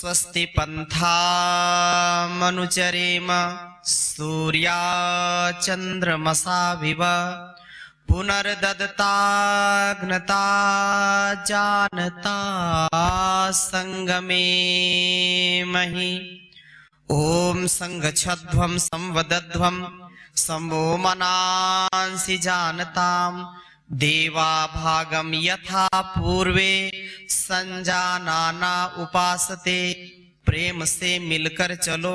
स्वस्ति पन्थामनुचरेम सूर्याचन्द्रमसाविव पुनर्दत्ताग्नता जानता संगमे महि। ओम संगच्छध्वं संवदध्वं संवो मनांसि जानताम देवा भागम यथा पूर्वे संजानाना उपासते। प्रेम से मिलकर चलो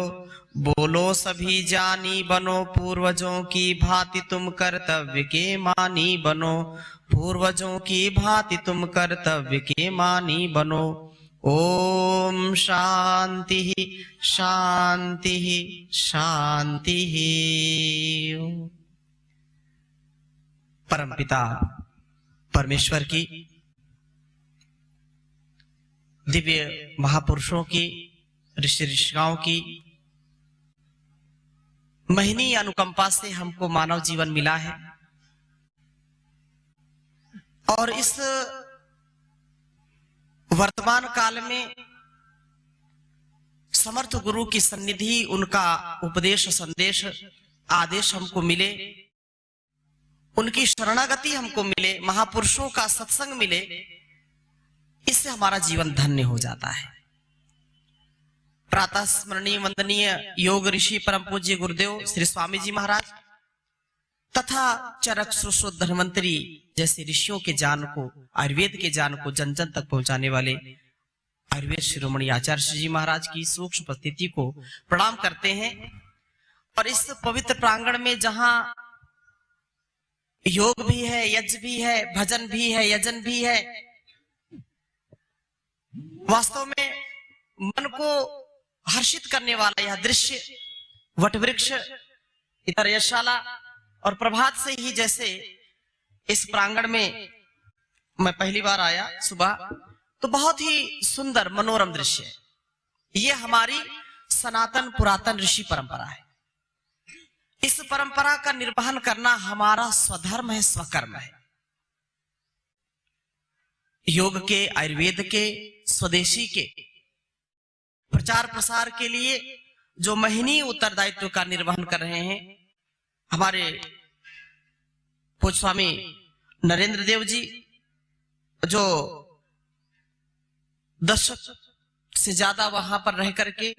बोलो सभी जानी बनो पूर्वजों की भांति तुम कर्तव्य के मानी बनो पूर्वजों की भांति तुम कर्तव्य के मानी बनो। ओम शांति शांति शांति। परमपिता परमेश्वर की दिव्य महापुरुषों की ऋषि ऋषिकाओं की महिनी अनुकंपा से हमको मानव जीवन मिला है और इस वर्तमान काल में समर्थ गुरु की सन्निधि उनका उपदेश संदेश आदेश हमको मिले, उनकी शरणागति हमको मिले, महापुरुषों का सत्संग मिले, इससे हमारा जीवन धन्य हो जाता है। प्रातः स्मरणीय वंदनीय योग ऋषि परम पूज्य गुरुदेव श्री स्वामी जी महाराज तथा चरक सुश्रुत धन्वंतरी जैसे ऋषियों के ज्ञान को, आयुर्वेद के ज्ञान को जन जन तक पहुंचाने वाले आयुर्वेद शिरोमणि आचार्य जी महाराज की सूक्ष्म उपस्थिति को प्रणाम करते हैं। और इस पवित्र प्रांगण में जहां योग भी है, यज्ञ भी है, भजन भी है, यजन भी है, वास्तव में मन को हर्षित करने वाला यह दृश्य वटवृक्ष इतर यशशाला और प्रभात से ही जैसे इस प्रांगण में मैं पहली बार आया सुबह, तो बहुत ही सुंदर मनोरम दृश्य है। ये हमारी सनातन पुरातन ऋषि परंपरा है। इस परंपरा का निर्वहन करना हमारा स्वधर्म है, स्वकर्म है। योग के, आयुर्वेद के, स्वदेशी के प्रचार प्रसार के लिए जो महिनी उत्तरदायित्व का निर्वहन कर रहे हैं हमारे पूज्य स्वामी नरेंद्र देव जी, जो दशक से ज्यादा वहां पर रह करके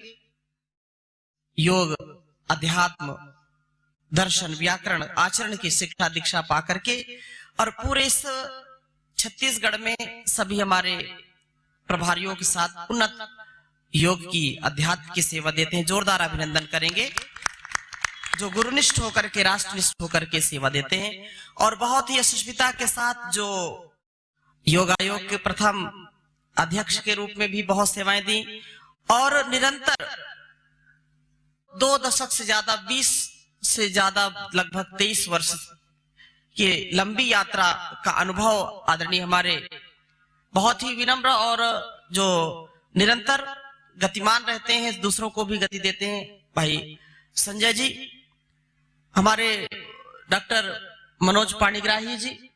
योग, अध्यात्म, दर्शन, व्याकरण, आचरण की शिक्षा दीक्षा पा करके और पूरे इस छत्तीसगढ़ में सभी हमारे प्रभारियों के साथ उन्नत योग की, अध्यात्म की सेवा देते हैं। जोरदार अभिनंदन करेंगे जो गुरुनिष्ठ होकर के, राष्ट्रनिष्ठ होकर के सेवा देते हैं। और बहुत ही यशस्विता के साथ जो योग आयोग के प्रथम अध्यक्ष के रूप में भी बहुत सेवाएं दी और निरंतर 2 दशक से ज्यादा, 20 से ज्यादा, लगभग 23 वर्ष की लंबी यात्रा का अनुभव आदरणीय हमारे बहुत ही विनम्र और जो निरंतर गतिमान रहते हैं, दूसरों को भी गति देते हैं, भाई संजय जी, हमारे डॉक्टर मनोज पाणिग्राही जी,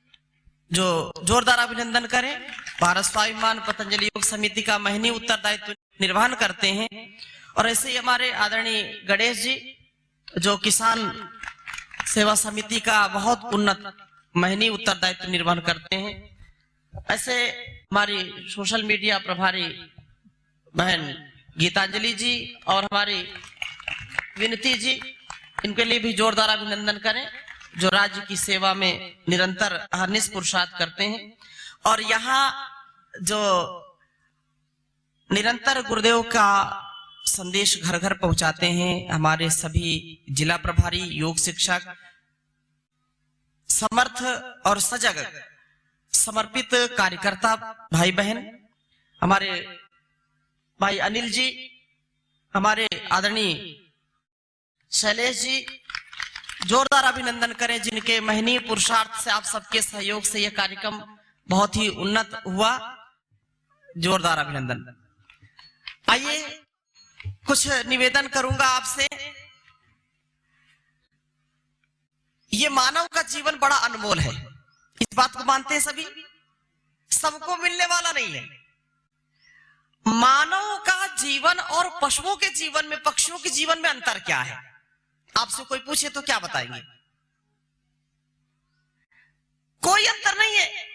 जो जोरदार अभिनंदन करें, भारत स्वाभिमान पतंजलि योग समिति का महिनी उत्तरदायित्व निर्वहन करते हैं। और ऐसे ही हमारे आदरणीय गणेश जी, जो किसान सेवा समिति का बहुत उन्नत महिनी उत्तरदायित्व निर्वहन करते हैं। ऐसे हमारी सोशल मीडिया प्रभारी बहन गीतांजलि जी और हमारी विनती जी, इनके लिए भी जोरदार अभिनंदन करें, जो राज्य की सेवा में निरंतर अहर्निश पुरुषार्थ करते हैं। और यहाँ जो निरंतर गुरुदेव का संदेश घर घर पहुंचाते हैं हमारे सभी जिला प्रभारी, योग शिक्षक, समर्थ और सजग समर्पित कार्यकर्ता भाई बहन, हमारे भाई अनिल जी, हमारे आदरणीय शैलेश जी, जोरदार अभिनंदन करें जिनके महिनी पुरुषार्थ से, आप सबके सहयोग से यह कार्यक्रम बहुत ही उन्नत हुआ। जोरदार अभिनंदन। आइए कुछ निवेदन करूंगा आपसे। ये मानव का जीवन बड़ा अनमोल है, इस बात को मानते हैं सभी, सबको मिलने वाला नहीं है। मानव का जीवन और पशुओं के जीवन में, पक्षियों के जीवन में अंतर क्या है? आपसे कोई पूछे तो क्या बताएंगे? कोई अंतर नहीं है।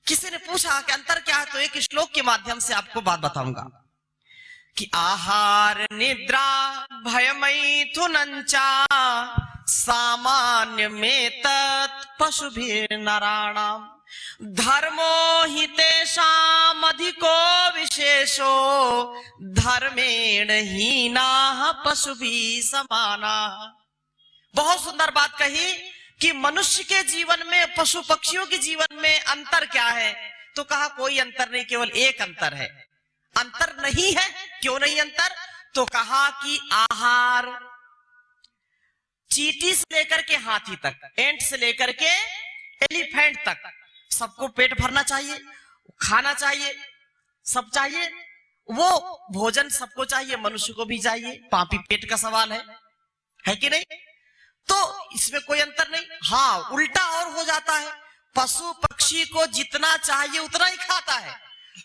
किसी ने पूछा कि अंतर क्या है, तो एक श्लोक के माध्यम से आपको बात बताऊंगा कि आहार निद्रा भयमैथुनंचा सामान्य में तत् पशुभिर नराणाम धर्मो हि तेषाम अधिको विशेषो धर्मेण हीनाः पशुभिः समानाः। बहुत सुंदर बात कही कि मनुष्य के जीवन में पशु पक्षियों के जीवन में अंतर क्या है? तो कहा कोई अंतर नहीं, केवल एक अंतर है। अंतर नहीं है, क्यों नहीं अंतर? तो कहा कि आहार, चींटी से लेकर के हाथी तक, एंट से लेकर के एलिफेंट तक, सबको पेट भरना चाहिए, खाना चाहिए, सब चाहिए। वो भोजन सबको चाहिए, मनुष्य को भी चाहिए। पापी पेट का सवाल है कि नहीं? तो इसमें कोई अंतर नहीं। हाँ, उल्टा और हो जाता है, पशु पक्षी को जितना चाहिए उतना ही खाता है,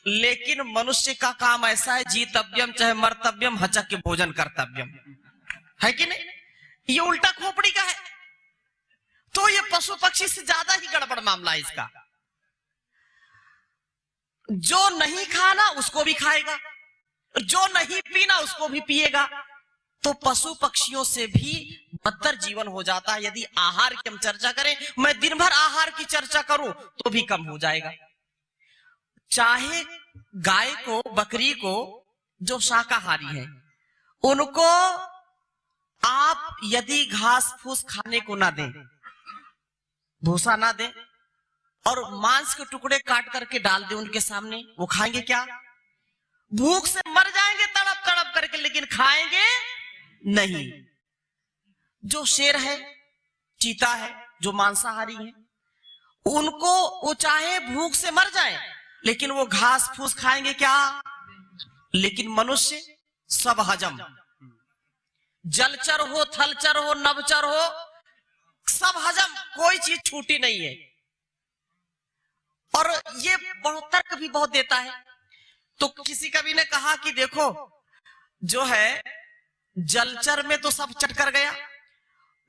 लेकिन मनुष्य का काम ऐसा है, जीतव्यम चाहे मर्तव्यम हचक के भोजन कर्तव्यम, है कि नहीं? ये उल्टा खोपड़ी का है। तो ये पशु पक्षी से ज्यादा ही गड़बड़ मामला है इसका। जो नहीं खाना उसको भी खाएगा, जो नहीं पीना उसको भी पिएगा। तो पशु पक्षियों से भी बदतर जीवन हो जाता है। यदि आहार की हम चर्चा करें, मैं दिन भर आहार की चर्चा करूं तो भी कम हो जाएगा। चाहे गाय को, बकरी को, जो शाकाहारी है, उनको आप यदि घास फूस खाने को ना दें, भूसा ना दें, और मांस के टुकड़े काट करके डाल दें उनके सामने, वो खाएंगे क्या? भूख से मर जाएंगे तड़प तड़प करके, लेकिन खाएंगे नहीं। जो शेर है, चीता है, जो मांसाहारी है, उनको वो चाहे भूख से मर जाए, लेकिन वो घास फूस खाएंगे क्या? लेकिन मनुष्य सब हजम, जलचर हो, थलचर हो, नभचर हो, सब हजम, कोई चीज छूटी नहीं है। और ये तर्क भी बहुत देता है। तो किसी कवि ने कहा कि देखो, जो है जलचर में तो सब चटकर गया,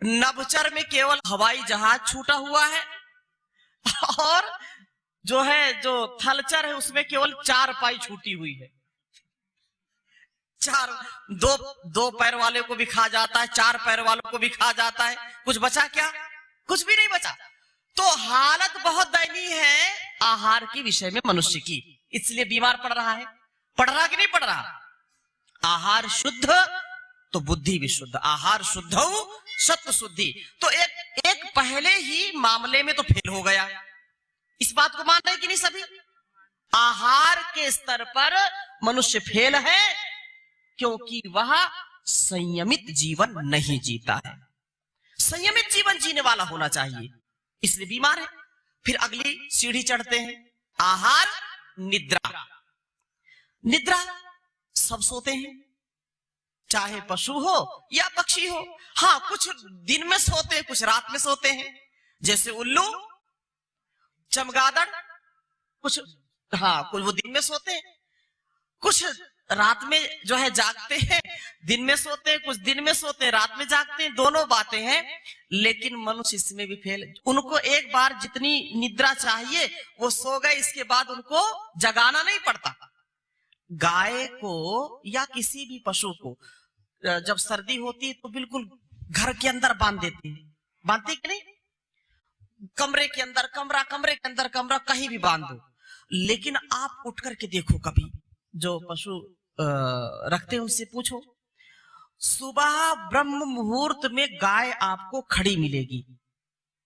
नभचर में केवल हवाई जहाज छूटा हुआ है, और जो है जो थलचर है उसमें केवल 4 पाई छूटी हुई है। दो पैर वाले को भी खा जाता है, 4 पैर वालों को भी खा जाता है, कुछ बचा क्या? कुछ भी नहीं बचा। तो हालत बहुत दयनीय है आहार के विषय में मनुष्य की, इसलिए बीमार पड़ रहा है। पड़ रहा कि नहीं पड़ रहा? आहार शुद्ध तो बुद्धि भी शुद्ध, आहार शुद्ध हो सत्व शुद्धि। तो एक पहले ही मामले में तो फेल हो गया। इस बात को मान रहे कि नहीं सभी? आहार के स्तर पर मनुष्य फेल है, क्योंकि वह संयमित जीवन नहीं जीता है। संयमित जीवन जीने वाला होना चाहिए, इसलिए बीमार है। फिर अगली सीढ़ी चढ़ते हैं, आहार निद्रा। निद्रा सब सोते हैं, चाहे पशु हो या पक्षी हो। हाँ, कुछ दिन में सोते हैं, कुछ रात में सोते हैं, जैसे उल्लू, चमगादड़, कुछ वो दिन में सोते हैं, कुछ रात में जो है जागते हैं, दिन में सोते हैं, कुछ दिन में सोते हैं, रात में जागते हैं, दोनों बातें हैं। लेकिन मनुष्य इसमें भी फेल। उनको एक बार जितनी निद्रा चाहिए वो सो गए, इसके बाद उनको जगाना नहीं पड़ता। गाय को या किसी भी पशु को जब सर्दी होती है तो बिल्कुल घर के अंदर बांध देते हैं, बांधते कि नहीं? कमरे के अंदर कमरा, कमरे के अंदर कमरा, कहीं भी बांध दो। लेकिन आप उठ करके देखो, कभी जो पशु रखते हैं उनसे पूछो, सुबह ब्रह्म मुहूर्त में गाय आपको खड़ी मिलेगी,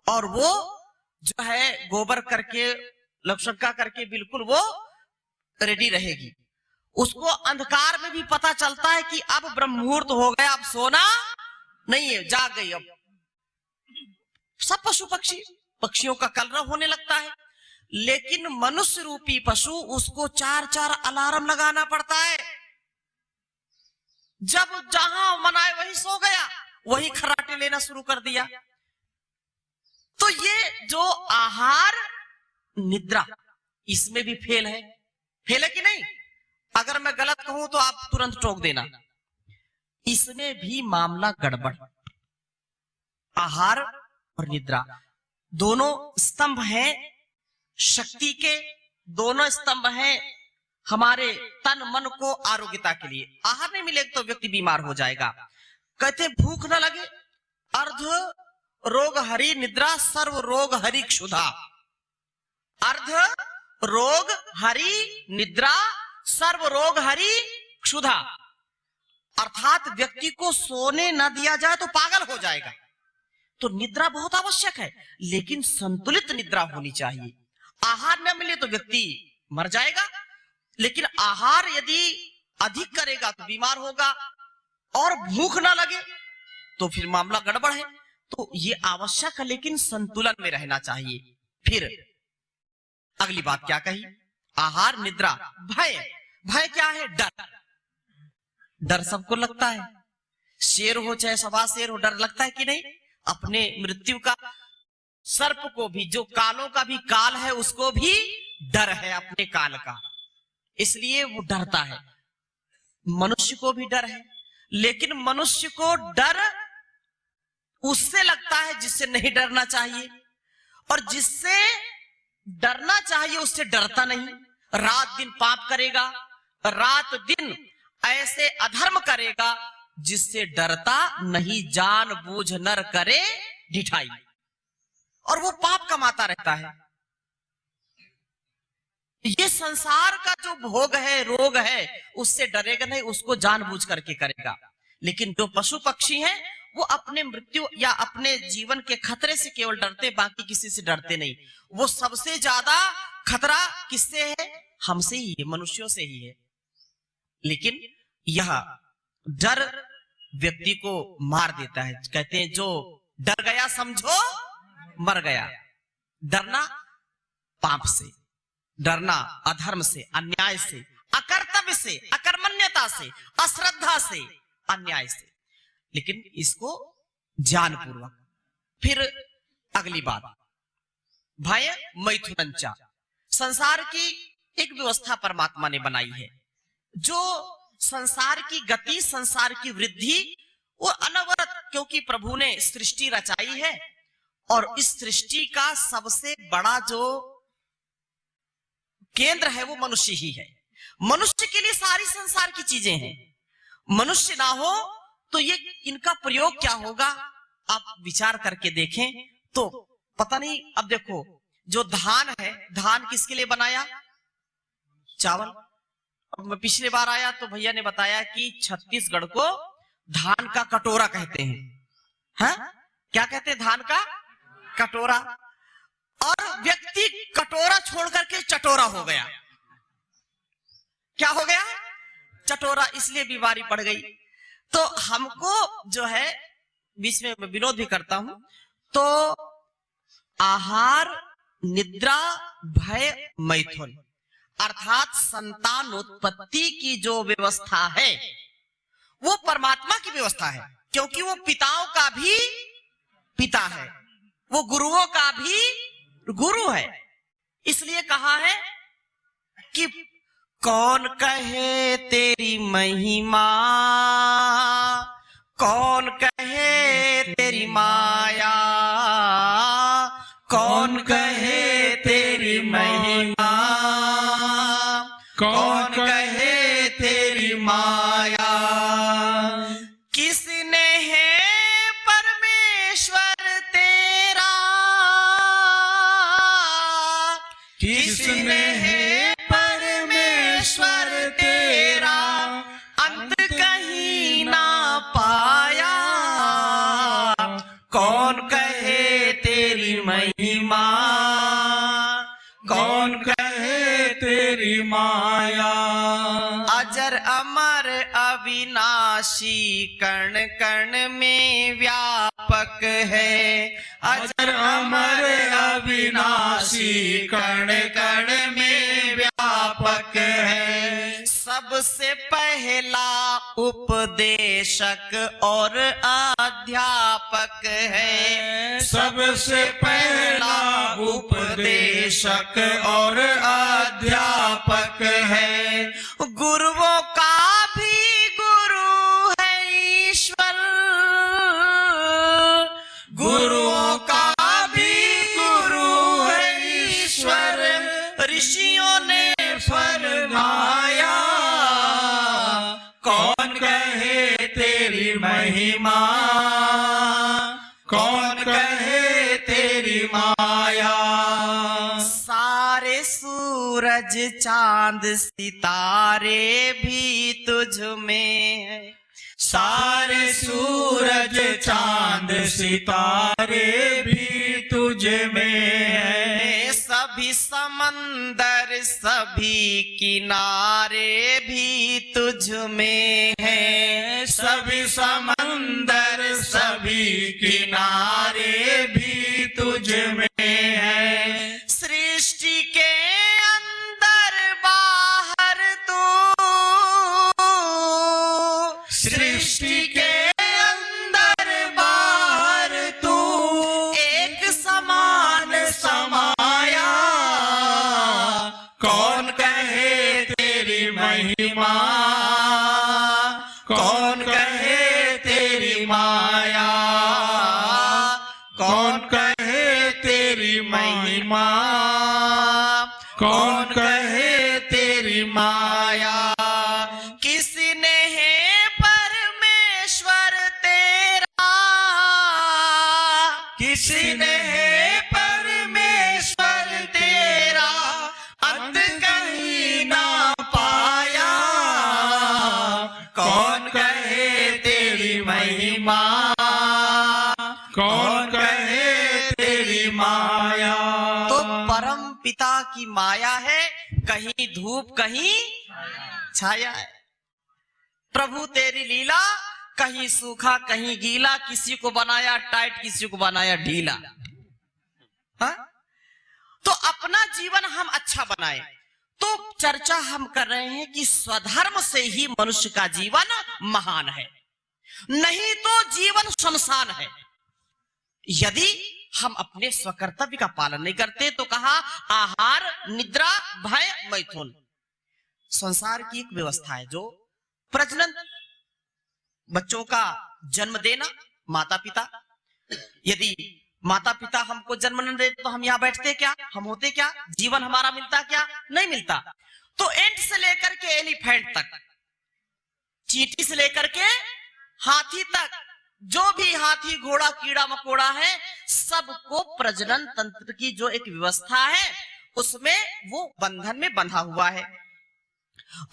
और वो जो है गोबर करके, लपशक्का करके बिल्कुल वो रेडी रहेगी। उसको अंधकार में भी पता चलता है कि अब ब्रह्म मुहूर्त हो गया, अब सोना नहीं है, जाग गई। अब सब पशु पक्षियों का कलरव होने लगता है, लेकिन मनुष्य रूपी पशु, उसको 4-4 अलार्म लगाना पड़ता है। जब जहां मनाए वही सो गया, वही खर्राटे लेना शुरू कर दिया। तो ये जो आहार निद्रा, इसमें भी फेल है कि नहीं? अगर मैं गलत कहूं तो आप तुरंत टोक देना। इसमें भी मामला गड़बड़। आहार और निद्रा दोनों स्तंभ हैं शक्ति के, दोनों स्तंभ हैं हमारे तन मन को आरोग्यता के लिए। आहार नहीं मिलेगा तो व्यक्ति बीमार हो जाएगा। कहते भूख न लगे, अर्ध रोग हरि निद्रा सर्व रोग हरि क्षुधा। अर्ध रोग हरि निद्रा सर्व रोग हरि क्षुधा। अर्थात व्यक्ति को सोने न दिया जाए तो पागल हो जाएगा। तो निद्रा बहुत आवश्यक है, लेकिन संतुलित निद्रा होनी चाहिए। आहार न मिले तो व्यक्ति मर जाएगा, लेकिन आहार यदि अधिक करेगा तो बीमार होगा, और भूख ना लगे तो फिर मामला गड़बड़ है। तो ये आवश्यक है, लेकिन संतुलन में रहना चाहिए। फिर अगली बात क्या कही? आहार निद्रा भय। भय क्या है? डर। डर सबको लगता है, शेर हो चाहे सवा शेर हो, डर लगता है कि नहीं? अपने मृत्यु का, सर्प को भी, जो कालों का भी काल है उसको भी डर है अपने काल का, इसलिए वो डरता है। मनुष्य को भी डर है, लेकिन मनुष्य को डर उससे लगता है जिससे नहीं डरना चाहिए, और जिससे डरना चाहिए उससे डरता नहीं। रात दिन पाप करेगा, रात दिन ऐसे अधर्म करेगा जिससे डरता नहीं, जानबूझ नर करे ढिठाई, और वो पाप कमाता रहता है। ये संसार का जो भोग है, रोग है, उससे डरेगा नहीं, उसको जानबूझ करके करेगा। लेकिन जो पशु पक्षी हैं वो अपने मृत्यु या अपने जीवन के खतरे से केवल डरते, बाकी किसी से डरते नहीं। वो सबसे ज्यादा खतरा किससे है? हमसे ही है, मनुष्यों से ही है। लेकिन यह डर व्यक्ति को मार देता है। कहते हैं जो डर गया समझो मर गया। डरना पाप से, डरना अधर्म से, अन्याय से, अकर्तव्य से, अकर्मण्यता से, अश्रद्धा से, अन्याय से, लेकिन इसको ज्ञानपूर्वक। फिर अगली बात, भय मैथुनंचा। संसार की एक व्यवस्था परमात्मा ने बनाई है, जो संसार की गति, संसार की वृद्धि वो अनवरत, क्योंकि प्रभु ने सृष्टि रचाई है, और इस सृष्टि का सबसे बड़ा जो केंद्र है वो मनुष्य ही है। मनुष्य के लिए सारी संसार की चीजें हैं। मनुष्य ना हो तो ये इनका प्रयोग क्या होगा? आप विचार करके देखें तो पता नहीं। अब देखो, जो धान है, धान किसके लिए बनाया? चावल। अब मैं पिछले बार आया तो भैया ने बताया कि छत्तीसगढ़ को धान का कटोरा कहते हैं। हाँ? क्या कहते हैं? धान का कटोरा। और व्यक्ति कटोरा छोड़ करके चटोरा हो गया। क्या हो गया? चटोरा। इसलिए बीमारी पड़ गई। तो हमको जो है, बीच में मैं विनोद भी करता हूं, तो आहार, निद्रा, भय, मैथुन, अर्थात संतानोत्पत्ति की जो व्यवस्था है वो परमात्मा की व्यवस्था है, क्योंकि वो पिताओं का भी पिता है, वो गुरुओं का भी गुरु है। इसलिए कहा है कि कौन कहे तेरी महिमा, कौन कहे तेरी माया, कौन कहे तेरी महिमा, कौन कहे तेरी माया। किसने है परमेश्वर तेरा, किसने है परमेश्वर तेरा, अंत कहीं ना पाया। कौन कहे तेरी महिमा, कौन कहे तेरी माया। अजर अमर अविनाशी कण कण में व्यापक है, अजर अमर अविनाशी कण कण में व्यापक है। सबसे पहला उपदेशक और अध्यापक है, सबसे पहला उपदेशक और अध्यापक है। गुरुओं का भी गुरु है ईश्वर, गुरुओं का भी गुरु है ईश्वर। ऋषियों ने फरमाया कौन कहे तेरी महिमा, कौन कहे तेरी माया। सारे सूरज चांद सितारे भी तुझ में है, सारे सूरज चांद सितारे भी तुझ में है। सभी समंदर सभी किनारे भी तुझ में है, सभी समंदर सभी किनारे भी तुझ में है। सृष्टि के अंदर बाहर तू, सृष्टि के अंदर बाहर तू एक समान समाया। कौन कहे तेरी महिमा, कौन कहे तेरी माया। कौन कहे तेरी महिमा, कौन कहे तेरी माया। किसने है परमेश्वर तेरा, किसने है परमेश्वर तेरा, अंत कहीं ना पाया। कौन कहे तेरी महिमा, कौन कहे तेरी माया। तो परम पिता की माया है, कहीं धूप कहीं छाया है। प्रभु तेरी लीला, कहीं सूखा कहीं गीला, किसी को बनाया टाइट किसी को बनाया ढीला। हा? तो अपना जीवन हम अच्छा बनाए। तो चर्चा हम कर रहे हैं कि स्वधर्म से ही मनुष्य का जीवन महान है, नहीं तो जीवन शमशान है। यदि हम अपने स्वकर्तव्य का पालन नहीं करते तो कहा आहार निद्रा भय मैथुन। संसार की एक व्यवस्था है जो प्रजनन, बच्चों का जन्म देना, माता पिता। यदि माता पिता हमको जन्म न दे तो हम यहाँ बैठते क्या, हम होते क्या, जीवन हमारा मिलता क्या, नहीं मिलता। तो एंट से लेकर के एलिफेंट तक, चींटी से लेकर के हाथी तक, जो भी हाथी घोड़ा कीड़ा मकोड़ा है, सबको प्रजनन तंत्र की जो एक व्यवस्था है उसमें वो बंधन में बंधा हुआ है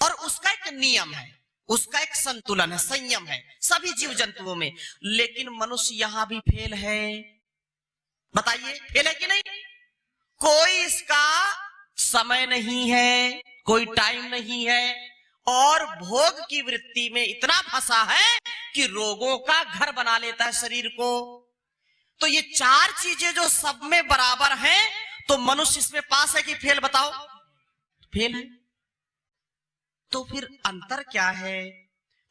और उसका एक नियम है, उसका एक संतुलन है, संयम है सभी जीव जंतुओं में। लेकिन मनुष्य यहां भी फेल है। बताइए फेल है कि नहीं? कोई इसका समय नहीं है, कोई टाइम नहीं है और भोग की वृत्ति में इतना फंसा है कि रोगों का घर बना लेता है शरीर को। तो ये चार चीजें जो सब में बराबर हैं, तो मनुष्य इसमें पास है कि फेल? बताओ फेल है। तो फिर अंतर क्या है?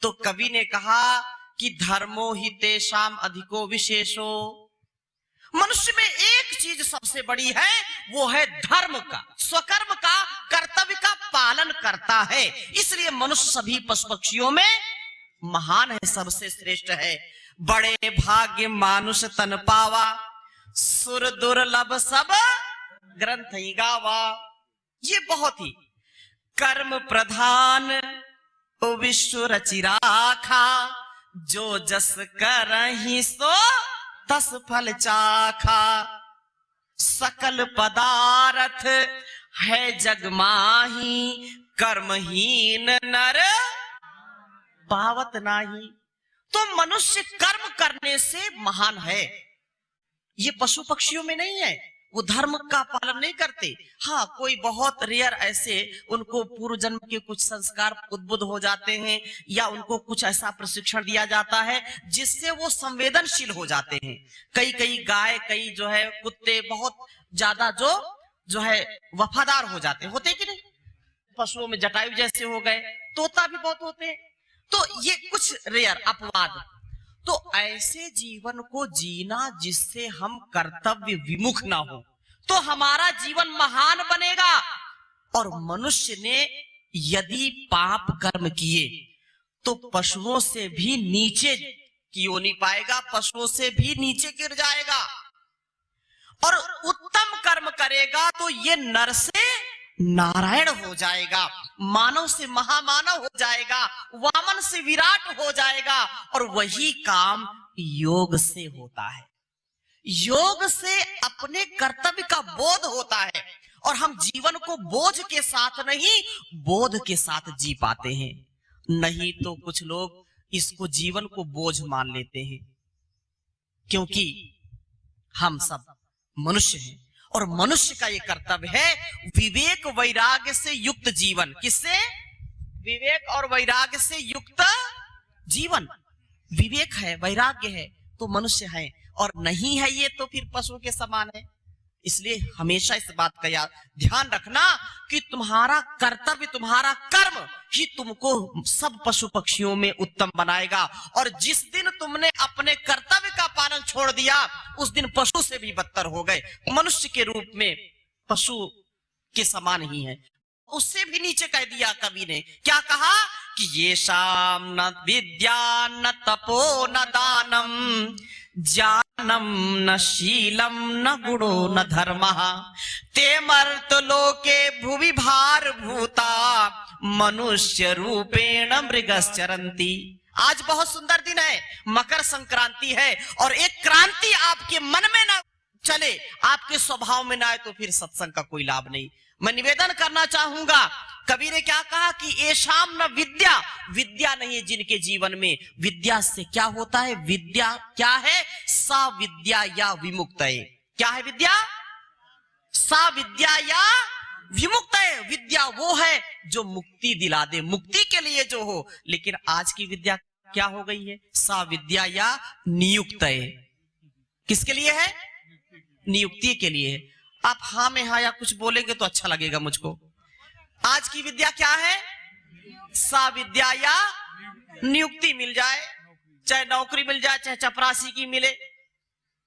तो कवि ने कहा कि धर्मो हि तेषाम अधिको विशेषो। मनुष्य में एक चीज सबसे बड़ी है, वो है धर्म का, स्वकर्म का, कर्तव्य का पालन करता है। इसलिए मनुष्य सभी पशु पक्षियों में महान है, सबसे श्रेष्ठ है। बड़े भाग्य मानुष तन पावा, सुर दुर्लभ सब ग्रंथ ही गावा। ये बहुत ही कर्म प्रधान विश्व रचि राखा, जो जस करहि सो तस फल चाखा। सकल पदार्थ है जग माही, कर्महीन नर पावत नाही। तो मनुष्य कर्म करने से महान है, ये पशु पक्षियों में नहीं है। वो धर्म का पालन नहीं करते। हाँ, कोई बहुत रेयर ऐसे उनको पूर्व जन्म के कुछ संस्कार उद्बुद्ध हो जाते हैं या उनको कुछ ऐसा प्रशिक्षण दिया जाता है जिससे वो संवेदनशील हो जाते हैं। कई कई गाय, कई जो है कुत्ते बहुत ज्यादा जो है वफादार हो जाते होते कि नहीं? पशुओं में जटायु जैसे हो गए, तोता भी बहुत होते हैं। तो ये कुछ रेयर अपवाद। तो ऐसे जीवन को जीना जिससे हम कर्तव्य विमुख ना हो, तो हमारा जीवन महान बनेगा। और मनुष्य ने यदि पाप कर्म किए तो पशुओं से भी नीचे क्यों नहीं पाएगा, पशुओं से भी नीचे गिर जाएगा। और उत्तम कर्म करेगा तो ये नर से नारायण हो जाएगा, मानव से महामानव हो जाएगा, वामन से विराट हो जाएगा। और वही काम योग से होता है। योग से अपने कर्तव्य का बोध होता है और हम जीवन को बोझ के साथ नहीं, बोध के साथ जी पाते हैं। नहीं तो कुछ लोग इसको जीवन को बोझ मान लेते हैं, क्योंकि हम सब मनुष्य हैं और मनुष्य का ये कर्तव्य है विवेक वैराग्य से युक्त जीवन। किससे? विवेक और वैराग्य से युक्त जीवन। विवेक है, वैराग्य है तो मनुष्य है, और नहीं है ये तो फिर पशु के समान है। इसलिए हमेशा इस बात का ध्यान रखना कि तुम्हारा कर्तव्य, तुम्हारा कर्म ही तुमको सब पशु पक्षियों में उत्तम बनाएगा। और जिस दिन तुमने अपने कर्तव्य का पालन छोड़ दिया उस दिन पशु से भी बदतर हो गए। मनुष्य के रूप में पशु के समान ही है। उससे भी नीचे कह दिया कवि ने, क्या कहा कि ये शाम न विद्या न तपो न दानम, ज्ञानम न शीलम न गुणो न धर्मः, ते मर्त लोके भुवि भार भूता, मनुष्य रूपेण मृगश्चरन्ति। आज बहुत सुंदर दिन है, मकर संक्रांति है, और एक क्रांति आपके मन में ना चले, आपके स्वभाव में ना आए तो फिर सत्संग का कोई लाभ नहीं। मैं निवेदन करना चाहूंगा, कवि ने क्या कहा कि ये शाम न विद्या, विद्या नहीं है जिनके जीवन में। विद्या से क्या होता है? विद्या क्या है? सा विद्या या विमुक्त है। क्या है विद्या? सा विद्या या विमुक्त है। विद्या वो है जो मुक्ति दिला दे, मुक्ति के लिए जो हो। लेकिन आज की विद्या क्या हो गई है? सा विद्या या नियुक्त है। किसके लिए है? नियुक्ति के लिए है। आप हाँ में हाँ या कुछ बोलेंगे तो अच्छा लगेगा मुझको। आज की विद्या क्या है? सा विद्या या नियुक्ति मिल जाए, चाहे नौकरी मिल जाए, चाहे चपरासी की मिले,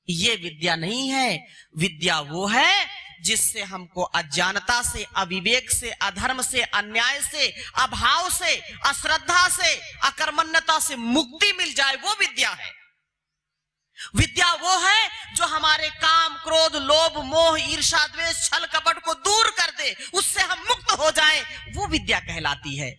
ये विद्या नहीं है। विद्या वो है जिससे हमको अज्ञानता से, अविवेक से, अधर्म से, अन्याय से, अभाव से, अश्रद्धा से, अकर्मण्यता से मुक्ति मिल जाए, वो विद्या है। विद्या वो है जो हमारे काम, क्रोध, लोभ, मोह, ईर्ष्या, द्वेष, छल, कपट को दूर कर दे, उससे हम मुक्त हो जाएं, वो विद्या कहलाती है।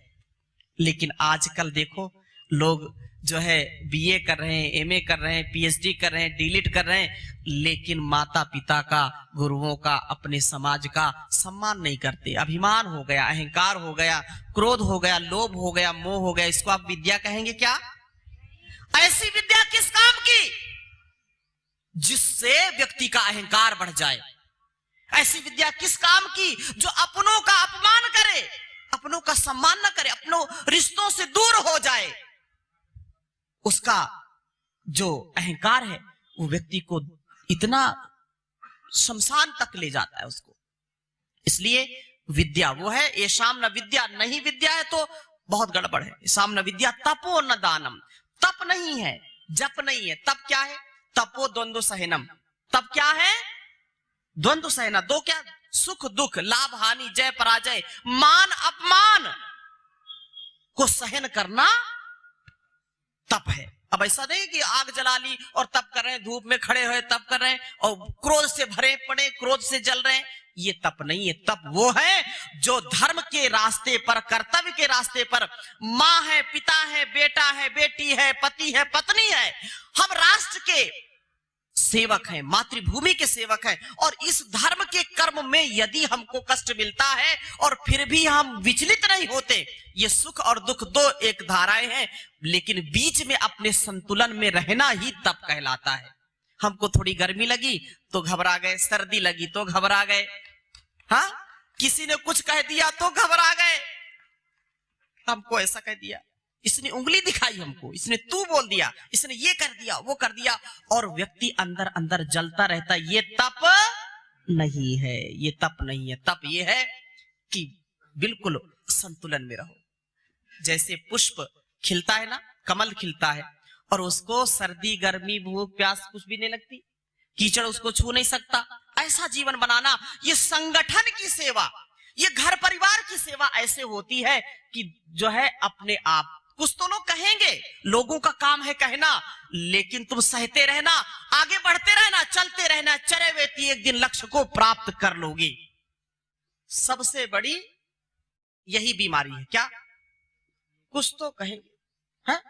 लेकिन आजकल देखो, लोग जो है बीए कर रहे हैं, एमए कर रहे हैं, पीएचडी कर रहे हैं, डीलिट कर रहे हैं, लेकिन माता पिता का, गुरुओं का, अपने समाज का सम्मान नहीं करते। अभिमान हो गया, अहंकार हो गया, क्रोध हो गया, लोभ हो गया, मोह हो गया, इसको आप विद्या कहेंगे क्या? ऐसी विद्या किस काम की जिससे व्यक्ति का अहंकार बढ़ जाए? ऐसी विद्या किस काम की जो अपनों का अपमान करे, अपनों का सम्मान न करे, अपनों रिश्तों से दूर हो जाए? उसका जो अहंकार है वो व्यक्ति को इतना शमशान तक ले जाता है उसको। इसलिए विद्या वो है। ये शाम न विद्या, नहीं विद्या है तो बहुत गड़बड़ है। शाम न विद्या तपो न दानम, तप नहीं है, जप नहीं है। तप क्या है? तपो द्वंद्व सहनम। तप क्या है? द्वंद्व सहना। दो क्या? सुख दुख, लाभ हानि, जय पराजय, मान अपमान को सहन करना तप है। अब ऐसा नहीं कि आग जला ली और तप कर रहे हैं, धूप में खड़े हुए तप कर रहे हैं और क्रोध से भरे पड़े, क्रोध से जल रहे हैं, ये तप नहीं है। तप वो है जो धर्म के रास्ते पर, कर्तव्य के रास्ते पर, माँ है, पिता है, बेटा है, बेटी है, पति है, पत्नी है, हम राष्ट्र के सेवक हैं, मातृभूमि के सेवक हैं, और इस धर्म के कर्म में यदि हमको कष्ट मिलता है और फिर भी हम विचलित नहीं होते, ये सुख और दुख दो एक धाराएं हैं, लेकिन बीच में अपने संतुलन में रहना ही तप कहलाता है। हमको थोड़ी गर्मी लगी तो घबरा गए, सर्दी लगी तो घबरा गए, हाँ, किसी ने कुछ कह दिया तो घबरा गए, हमको ऐसा कह दिया, इसने उंगली दिखाई हमको, इसने तू बोल दिया, इसने ये कर दिया, वो कर दिया, और व्यक्ति अंदर अंदर जलता रहता। ये तप नहीं है, ये तप नहीं है। तप ये है कि बिल्कुल संतुलन में रहो। जैसे पुष्प खिलता है ना, कमल खिलता है, और उसको सर्दी, गर्मी, भूख, प्यास कुछ भी नहीं लगती, कीचड़ उसको छू नहीं सकता। ऐसा जीवन बनाना, ये संगठन की सेवा, ये घर परिवार की सेवा ऐसे होती है कि जो है अपने आप, कुछ तो लोग कहेंगे, लोगों का काम है कहना, लेकिन तुम सहते रहना, आगे बढ़ते रहना, चलते रहना, चरे वेती एक दिन लक्ष्य को प्राप्त कर लोगे। सबसे बड़ी यही बीमारी है। क्या? कुछ तो कहेंगे, है?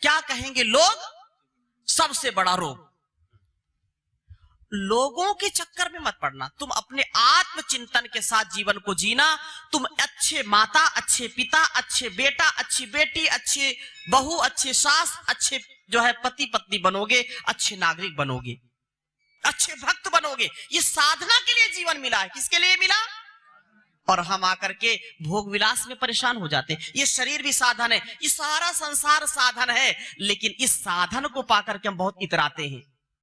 क्या कहेंगे लोग? सबसे बड़ा रोग। लोगों के चक्कर में मत पड़ना, तुम अपने आत्मचिंतन के साथ जीवन को जीना। तुम अच्छे माता, अच्छे पिता, अच्छे बेटा, अच्छी बेटी, अच्छे बहू, अच्छे सास, अच्छे जो है पति पत्नी बनोगे, अच्छे नागरिक बनोगे, अच्छे भक्त बनोगे। ये साधना के लिए जीवन मिला है। किसके लिए मिला? और हम आकर के भोग विलास में परेशान हो जाते हैं। ये शरीर भी साधन है, ये सारा संसार साधन है, लेकिन इस साधन को पाकर के हम बहुत इतराते हैं।